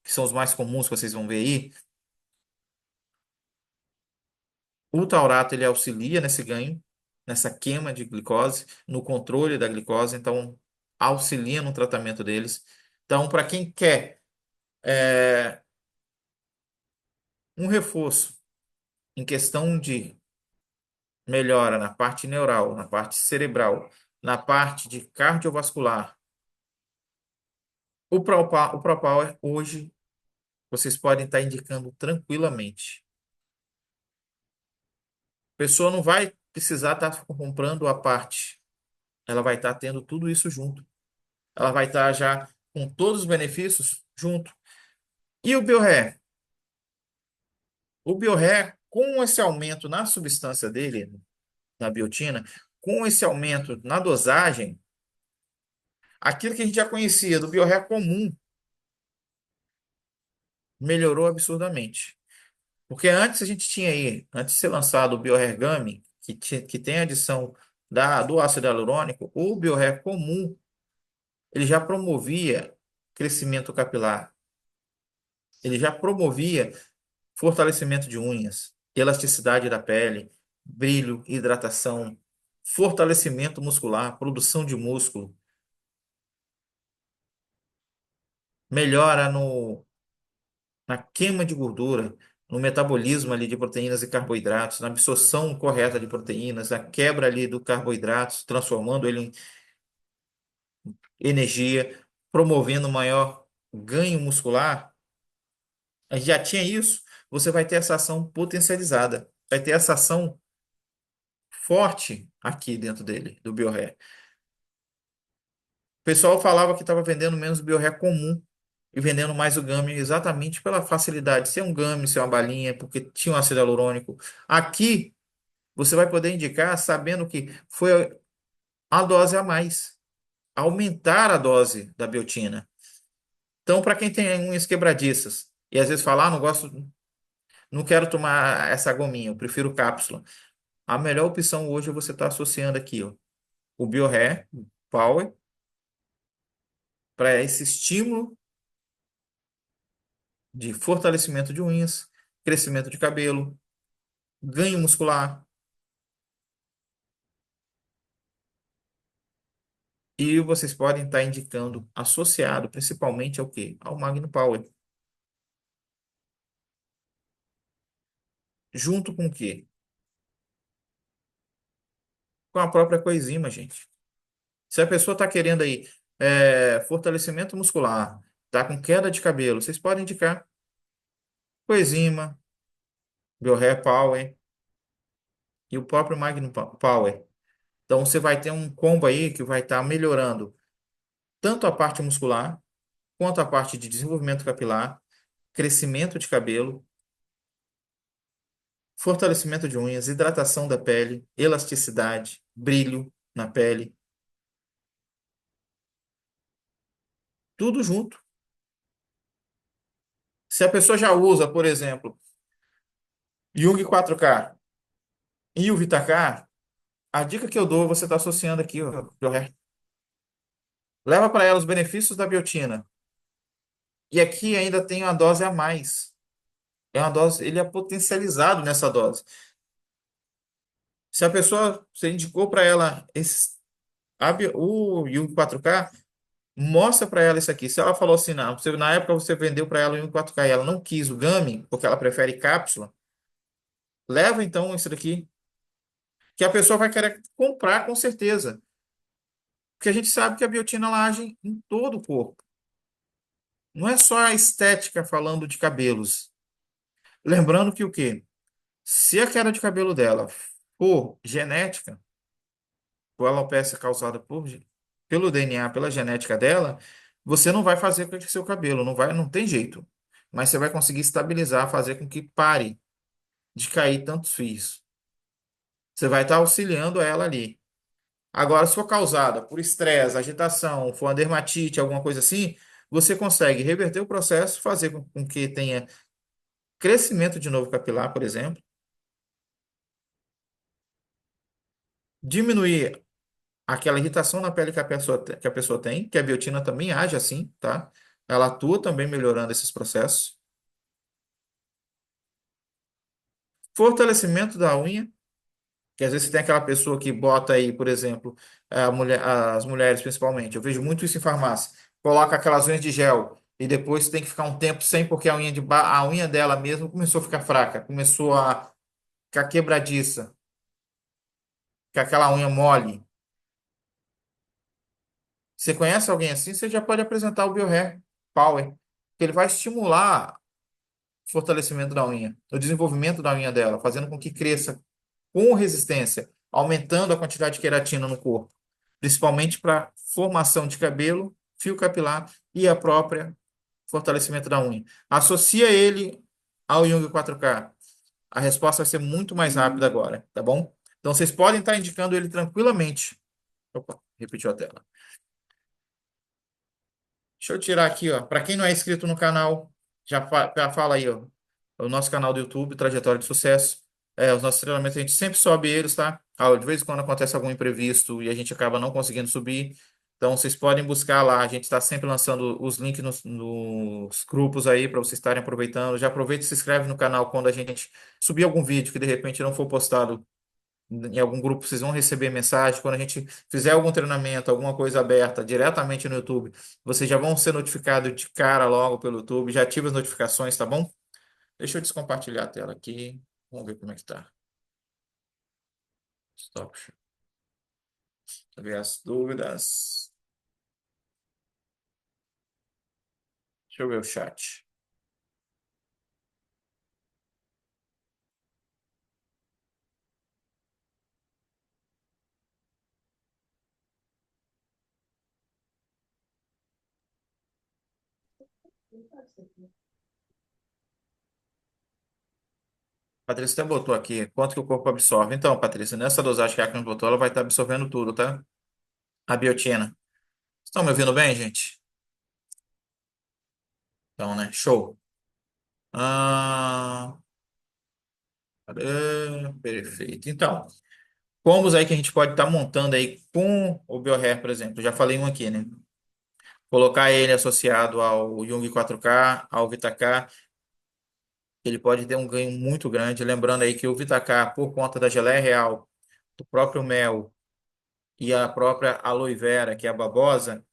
que são os mais comuns que vocês vão ver aí. O taurato ele auxilia nesse ganho, nessa queima de glicose, no controle da glicose, então auxilia no tratamento deles. Então, para quem quer um reforço em questão de melhora na parte neural, na parte cerebral, na parte de cardiovascular, o ProPower hoje vocês podem estar indicando tranquilamente. A pessoa não vai precisar estar comprando a parte, ela vai estar tendo tudo isso junto. Ela vai estar já com todos os benefícios junto. E o Biorré? O Biorré, com esse aumento na substância dele, na biotina, com esse aumento na dosagem, aquilo que a gente já conhecia do Biorré comum melhorou absurdamente. Porque antes a gente tinha aí, antes de ser lançado o Bioergami, que tem a adição do ácido hialurônico, o Biohair comum, ele já promovia crescimento capilar, ele já promovia fortalecimento de unhas, elasticidade da pele, brilho, hidratação, fortalecimento muscular, produção de músculo, melhora na queima de gordura, no metabolismo ali de proteínas e carboidratos, na absorção correta de proteínas, na quebra ali do carboidratos, transformando ele em energia, promovendo maior ganho muscular. A gente já tinha isso, você vai ter essa ação potencializada, vai ter essa ação forte aqui dentro dele, do BioHair. O pessoal falava que estava vendendo menos BioHair comum e vendendo mais o Gummy exatamente pela facilidade de ser um Gummy, ser uma balinha, porque tinha um ácido hialurônico. Aqui você vai poder indicar sabendo que foi a dose a mais, aumentar a dose da biotina. Então, para quem tem unhas quebradiças e às vezes fala, não gosto, não quero tomar essa gominha, eu prefiro cápsula. A melhor opção hoje é você estar associando aqui, ó, o BioHair Power para esse estímulo de fortalecimento de unhas, crescimento de cabelo, ganho muscular. E vocês podem estar indicando associado principalmente ao quê? Ao Magno Power. Junto com o quê? Com a própria coenzima, gente. Se a pessoa está querendo aí fortalecimento muscular, está com queda de cabelo, vocês podem indicar coenzima, BioHair Power e o próprio Power. Então você vai ter um combo aí que vai estar melhorando tanto a parte muscular quanto a parte de desenvolvimento capilar, crescimento de cabelo, fortalecimento de unhas, hidratação da pele, elasticidade, brilho na pele, tudo junto. Se a pessoa já usa, por exemplo, Jung 4K e o Vitacar, a dica que eu dou, você está associando aqui, ó, leva para ela os benefícios da biotina. E aqui ainda tem uma dose a mais. É uma dose, ele é potencializado nessa dose. Se a pessoa, você indicou para ela o Jung 4K, mostra para ela isso aqui. Se ela falou assim, não, na época você vendeu para ela o Jung 4K e ela não quis o Gummy, porque ela prefere cápsula, leva então isso daqui, que a pessoa vai querer comprar com certeza. Porque a gente sabe que a biotina ela age em todo o corpo. Não é só a estética falando de cabelos. Lembrando que o quê? Se a queda de cabelo dela for genética, por alopecia causada pelo DNA, pela genética dela, você não vai fazer com que seu cabelo, não vai, não tem jeito. Mas você vai conseguir estabilizar, fazer com que pare de cair tantos fios. Você vai estar auxiliando ela ali. Agora, se for causada por estresse, agitação, for uma dermatite, alguma coisa assim, você consegue reverter o processo, fazer com que tenha crescimento de novo capilar, por exemplo, diminuir aquela irritação na pele que que a pessoa tem, que a biotina também age assim, tá? Ela atua também melhorando esses processos. Fortalecimento da unha, que às vezes tem aquela pessoa que bota aí, por exemplo, as mulheres principalmente, eu vejo muito isso em farmácia, coloca aquelas unhas de gel e depois tem que ficar um tempo sem porque a unha dela mesmo começou a ficar fraca, começou a ficar quebradiça, que aquela unha mole. Você conhece alguém assim, você já pode apresentar o BioHair Power, que ele vai estimular o fortalecimento da unha, o desenvolvimento da unha dela, fazendo com que cresça com resistência, aumentando a quantidade de queratina no corpo, principalmente para formação de cabelo, fio capilar e a própria fortalecimento da unha. Associa ele ao Jung 4K. A resposta vai ser muito mais rápida agora, tá bom? Então vocês podem estar indicando ele tranquilamente. Opa, repetiu a tela. Deixa eu tirar aqui, ó. Para quem não é inscrito no canal, já fala aí, ó. O nosso canal do YouTube, Trajetória de Sucesso. Os nossos treinamentos, a gente sempre sobe eles, tá? De vez em quando acontece algum imprevisto e a gente acaba não conseguindo subir. Então, vocês podem buscar lá. A gente está sempre lançando os links nos grupos aí para vocês estarem aproveitando. Já aproveita e se inscreve no canal quando a gente subir algum vídeo que de repente não for postado em algum grupo, vocês vão receber mensagem. Quando a gente fizer algum treinamento, alguma coisa aberta diretamente no YouTube, vocês já vão ser notificados de cara logo pelo YouTube. Já ativa as notificações, tá bom? Deixa eu descompartilhar a tela aqui. Vamos ver como é que tá. Stop. Deixa eu ver as dúvidas. Deixa eu ver o chat. Patrícia até botou aqui quanto que o corpo absorve. Então, Patrícia, nessa dosagem que a Acne botou, ela vai estar absorvendo tudo, tá? A biotina. Estão me ouvindo bem, gente? Então, né? Show. Ah, perfeito. Então, combos aí que a gente pode estar montando aí com o BioHair, por exemplo. Já falei um aqui, né? Colocar ele associado ao Jung 4K, ao VitaK, ele pode ter um ganho muito grande. Lembrando aí que o VitaK, por conta da geleia real, do próprio mel e a própria aloe vera, que é a babosa,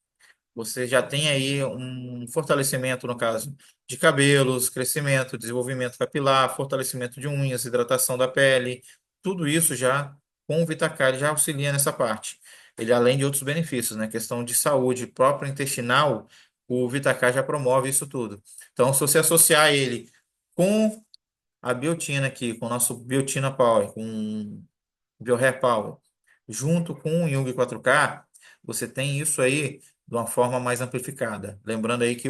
você já tem aí um fortalecimento, no caso, de cabelos, crescimento, desenvolvimento capilar, fortalecimento de unhas, hidratação da pele, tudo isso já com o VitaCard já auxilia nessa parte. Ele, além de outros benefícios, né? Questão de saúde própria intestinal, o VitaCard já promove isso tudo. Então, se você associar ele com a biotina aqui, com o nosso Biotina Power, com BioHair Power, junto com o Jung 4K, você tem isso aí de uma forma mais amplificada. Lembrando aí que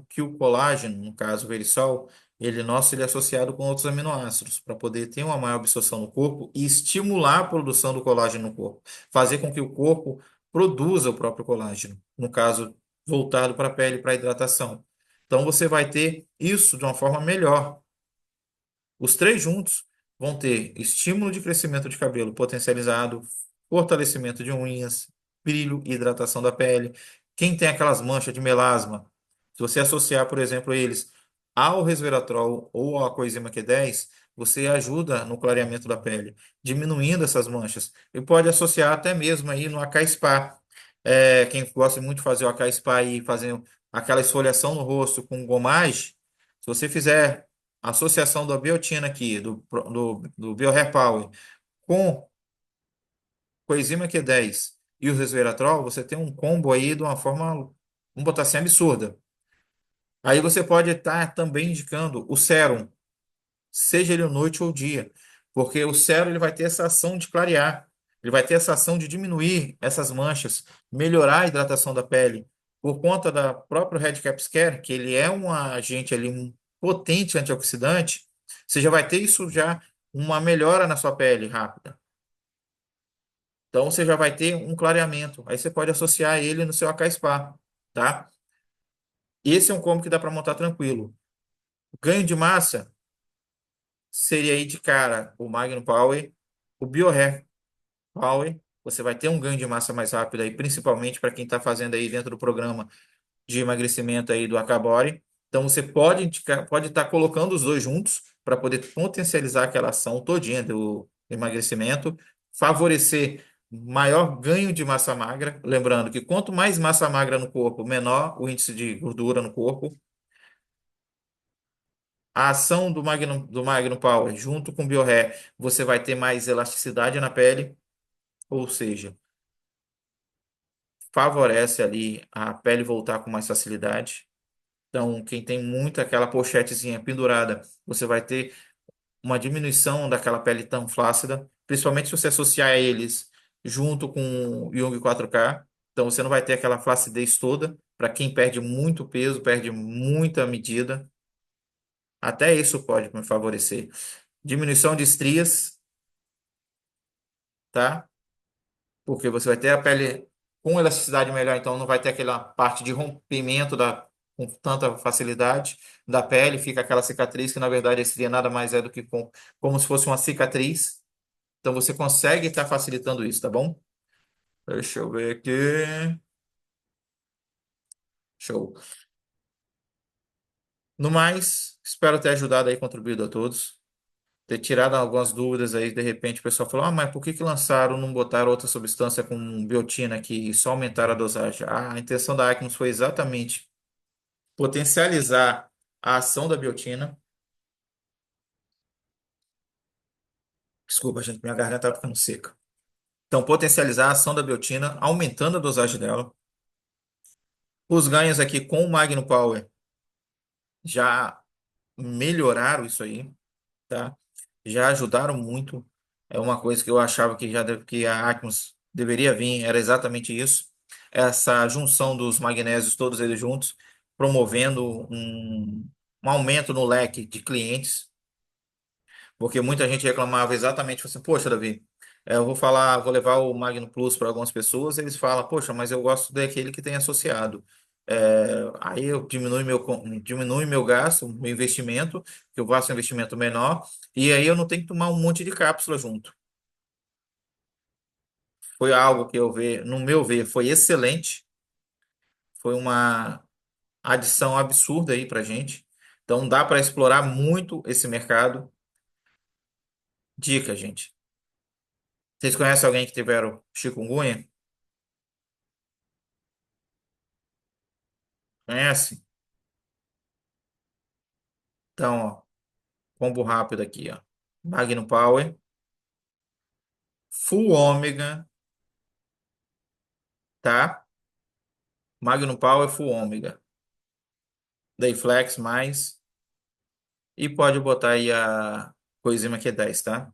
que o colágeno, no caso o Verisol, ele é associado com outros aminoácidos para poder ter uma maior absorção no corpo e estimular a produção do colágeno no corpo, fazer com que o corpo produza o próprio colágeno, no caso voltado para a pele, para a hidratação. Então você vai ter isso de uma forma melhor. Os três juntos vão ter estímulo de crescimento de cabelo potencializado, fortalecimento de unhas, brilho e hidratação da pele. Quem tem aquelas manchas de melasma, se você associar, por exemplo, eles ao resveratrol ou à coenzima Q10, você ajuda no clareamento da pele, diminuindo essas manchas. E pode associar até mesmo aí no Aca-Spa. Quem gosta muito de fazer o Aca-Spa e fazer aquela esfoliação no rosto com gomage, se você fizer a associação da biotina aqui, do BioHair Power, com coenzima Q10 e o resveratrol, você tem um combo aí de uma forma, vamos botar assim, absurda. Aí você pode estar também indicando o sérum, seja ele noite ou dia, porque o sérum ele vai ter essa ação de clarear, ele vai ter essa ação de diminuir essas manchas, melhorar a hidratação da pele, por conta da própria Red Caps Care, que ele é um agente ali, um potente antioxidante, você já vai ter isso já uma melhora na sua pele rápida. Então você já vai ter um clareamento. Aí você pode associar ele no seu Aquaspa, tá? Esse é um combo que dá para montar tranquilo. Ganho de massa seria aí de cara o Magnum Power, o BioHair Power. Você vai ter um ganho de massa mais rápido aí, principalmente para quem está fazendo aí dentro do programa de emagrecimento aí do Acabore. Então você pode estar colocando os dois juntos para poder potencializar aquela ação todinha do emagrecimento, favorecer maior ganho de massa magra. Lembrando que quanto mais massa magra no corpo, menor o índice de gordura no corpo. A ação do Magnum Power junto com o BioHair, você vai ter mais elasticidade na pele, ou seja, favorece ali a pele voltar com mais facilidade. Então, quem tem muito aquela pochetezinha pendurada, você vai ter uma diminuição daquela pele tão flácida, principalmente se você associar eles junto com o Jung 4K. Então, você não vai ter aquela flacidez toda. Para quem perde muito peso, perde muita medida, até isso pode me favorecer. Diminuição de estrias, tá? Porque você vai ter a pele com elasticidade melhor, então não vai ter aquela parte de rompimento com tanta facilidade da pele, fica aquela cicatriz que na verdade a estria nada mais é do que como se fosse uma cicatriz. Então você consegue estar facilitando isso, tá bom? Deixa eu ver aqui. Show. No mais, espero ter ajudado aí, contribuído a todos. Ter tirado algumas dúvidas aí, de repente o pessoal falou, mas por que que lançaram, não botaram outra substância com biotina aqui e só aumentaram a dosagem? A intenção da Acnos foi exatamente potencializar a ação da biotina. Desculpa, gente, minha garganta está ficando seca. Então, potencializar a ação da biotina, aumentando a dosagem dela. Os ganhos aqui com o Magno Power já melhoraram isso aí, tá? Já ajudaram muito. É uma coisa que eu achava que a Acnos deveria vir, era exatamente isso. Essa junção dos magnésios, todos eles juntos, promovendo um aumento no leque de clientes. Porque muita gente reclamava exatamente assim, poxa, Davi, eu vou falar, vou levar o Magno Plus para algumas pessoas, eles falam, poxa, mas eu gosto daquele que tem associado. Aí eu diminui meu gasto, meu investimento, que eu faço um investimento menor, e aí eu não tenho que tomar um monte de cápsula junto. Foi algo que no meu ver, foi excelente, foi uma adição absurda aí para gente. Então dá para explorar muito esse mercado. Dica, gente. Vocês conhecem alguém que tiveram chikungunya? Conhece? Então, ó, combo rápido aqui, ó. Magnum Power, Full Ômega, tá? Magnum Power, Full Ômega. Dayflex mais. E pode botar aí a coenzima Q10, tá?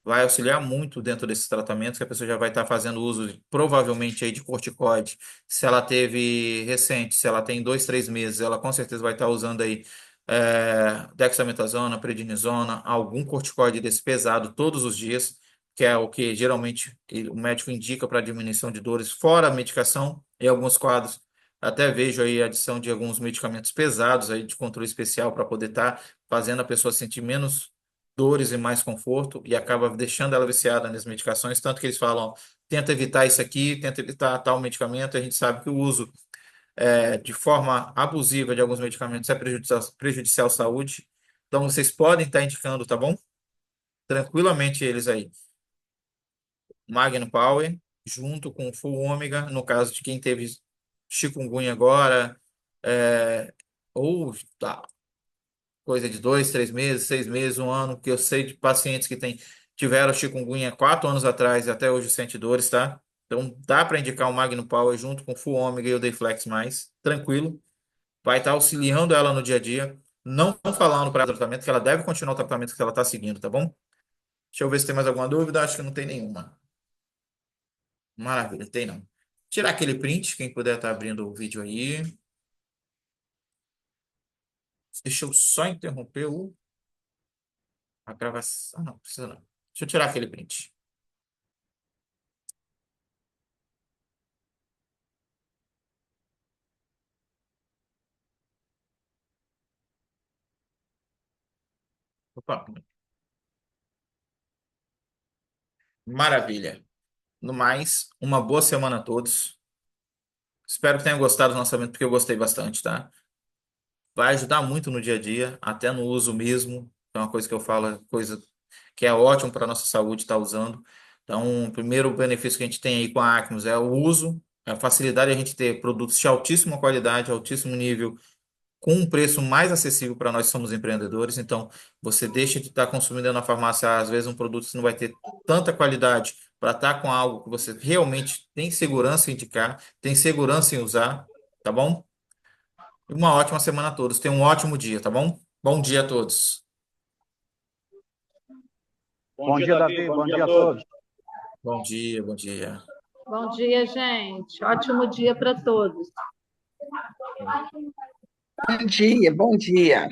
Vai auxiliar muito dentro desses tratamentos, que a pessoa já vai estar fazendo uso, provavelmente, aí de corticoide. Se ela teve recente, se ela tem 2, 3 meses, ela com certeza vai estar usando aí dexametasona, prednisona, algum corticoide desse pesado todos os dias, que é o que geralmente o médico indica para diminuição de dores, fora a medicação, em alguns quadros. Até vejo aí a adição de alguns medicamentos pesados aí de controle especial para poder estar fazendo a pessoa sentir menos dores e mais conforto e acaba deixando ela viciada nas medicações, tanto que eles falam, tenta evitar isso aqui, tenta evitar tal medicamento, a gente sabe que o uso de forma abusiva de alguns medicamentos é prejudicial à saúde, então vocês podem estar indicando, tá bom? Tranquilamente eles aí, Magnum Power, junto com Full Ômega, no caso de quem teve chikungunya agora, é, ou tá, coisa de 2, 3 meses, 6 meses, um ano, que eu sei de pacientes que tiveram chikungunya 4 anos atrás e até hoje sentem dores, tá? Então dá para indicar o Magno Power junto com o Full Ômega e o Dayflex mais, tranquilo. Vai estar auxiliando ela no dia a dia, não falando para o tratamento, que ela deve continuar o tratamento que ela está seguindo, tá bom? Deixa eu ver se tem mais alguma dúvida, acho que não tem nenhuma. Maravilha, tem não. Tirar aquele print, quem puder estar abrindo o vídeo aí. Deixa eu só interromper a gravação. Ah, não, precisa não. Deixa eu tirar aquele print. Opa, maravilha. No mais, uma boa semana a todos. Espero que tenham gostado do lançamento, porque eu gostei bastante, tá? Vai ajudar muito no dia a dia, até no uso mesmo. É uma coisa que eu falo, é coisa que é ótimo para a nossa saúde estar usando. Então, o primeiro benefício que a gente tem aí com a Acmus é o uso, é a facilidade de a gente ter produtos de altíssima qualidade, altíssimo nível, com um preço mais acessível para nós que somos empreendedores. Então, você deixa de estar consumindo na farmácia, às vezes, um produto que não vai ter tanta qualidade para estar com algo que você realmente tem segurança em indicar, tem segurança em usar, tá bom? E uma ótima semana a todos. Tenham um ótimo dia, tá bom? Bom dia a todos. Bom dia, Davi. Bom dia a todos. Bom dia, bom dia. Bom dia, gente. Ótimo dia para todos. Bom dia, bom dia.